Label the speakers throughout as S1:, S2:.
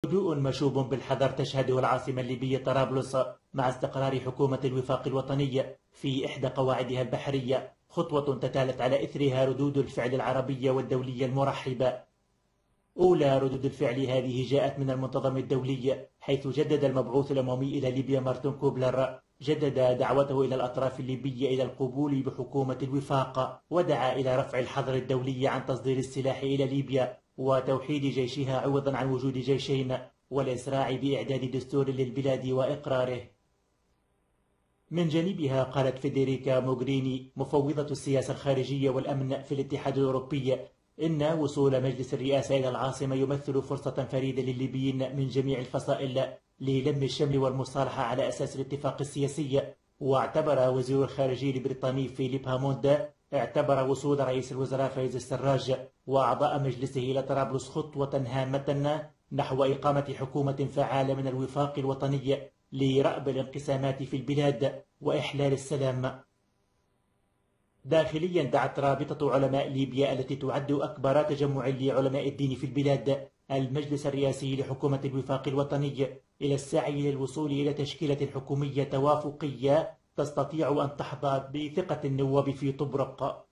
S1: هدوء مشوب بالحذر تشهده العاصمة الليبية طرابلس مع استقرار حكومة الوفاق الوطنية في إحدى قواعدها البحرية، خطوة تتالت على إثرها ردود الفعل العربية والدولية المرحبة. أولى ردود الفعل هذه جاءت من المنتظم الدولي، حيث جدد المبعوث الأممي إلى ليبيا مارتن كوبلر دعوته إلى الأطراف الليبية إلى القبول بحكومة الوفاق، ودعا إلى رفع الحظر الدولي عن تصدير السلاح إلى ليبيا وتوحيد جيشها عوضا عن وجود جيشين، والإسراع بإعداد دستور للبلاد وإقراره. من جانبها قالت فيدريكا موغريني مفوضة السياسة الخارجية والأمن في الاتحاد الأوروبي إن وصول مجلس الرئاسة إلى العاصمة يمثل فرصة فريدة للليبيين من جميع الفصائل للم الشمل والمصالحة على أساس الاتفاق السياسي. واعتبر وزير الخارجية البريطاني فيليب هاموند وصول رئيس الوزراء فايز السراج وأعضاء مجلسه إلى طرابلس خطوة هامة نحو إقامة حكومة فعالة من الوفاق الوطني لرأب الانقسامات في البلاد وإحلال السلام. داخليا دعت رابطة علماء ليبيا التي تعد أكبر تجمع لعلماء الدين في البلاد المجلس الرئاسي لحكومة الوفاق الوطني إلى السعي للوصول إلى تشكيلة حكومية توافقية تستطيع أن تحظى بثقة النواب في طبرق.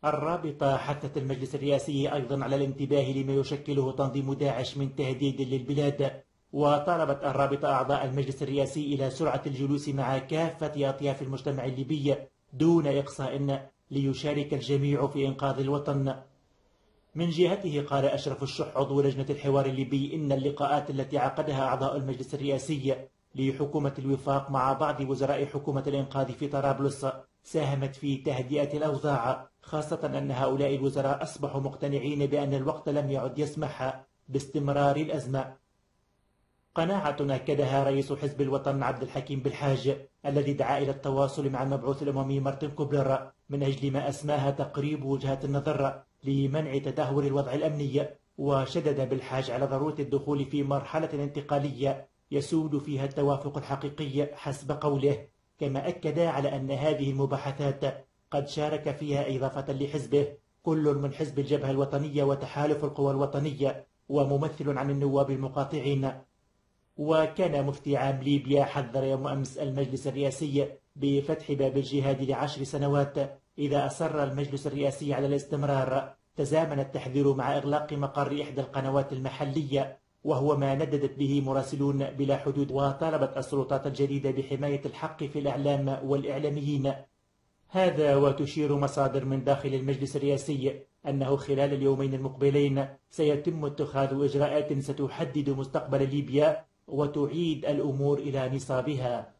S1: الرابطة حثت المجلس الرئاسي أيضا على الانتباه لما يشكله تنظيم داعش من تهديد للبلاد، وطالبت الرابطة أعضاء المجلس الرئاسي إلى سرعة الجلوس مع كافة أطياف المجتمع الليبي دون إقصاء ليشارك الجميع في إنقاذ الوطن. من جهته قال أشرف الشح عضو لجنة الحوار الليبي إن اللقاءات التي عقدها أعضاء المجلس الرئاسي لحكومة الوفاق مع بعض وزراء حكومة الإنقاذ في طرابلس ساهمت في تهدئة الأوضاع، خاصة أن هؤلاء الوزراء أصبحوا مقتنعين بأن الوقت لم يعد يسمح باستمرار الأزمة. قناعة أكدها رئيس حزب الوطن عبد الحكيم بالحاج الذي دعا إلى التواصل مع المبعوث الأممي مارتن كوبلر من أجل ما أسماها تقريب وجهات النظر لمنع تدهور الوضع الأمني، وشدد بالحاج على ضرورة الدخول في مرحلة انتقالية يسود فيها التوافق الحقيقي حسب قوله، كما أكد على أن هذه المباحثات قد شارك فيها إضافة لحزبه كل من حزب الجبهة الوطنية وتحالف القوى الوطنية وممثل عن النواب المقاطعين. وكان مفتي عام ليبيا حذر يوم أمس المجلس الرئاسي بفتح باب الجهاد ل10 سنوات إذا أصر المجلس الرئاسي على الاستمرار. تزامن التحذير مع إغلاق مقر إحدى القنوات المحلية، وهو ما نددت به مراسلون بلا حدود، وطالبت السلطات الجديدة بحماية الحق في الإعلام والإعلاميين. هذا وتشير مصادر من داخل المجلس الرئاسي أنه خلال اليومين المقبلين سيتم اتخاذ إجراءات ستحدد مستقبل ليبيا وتعيد الأمور إلى نصابها.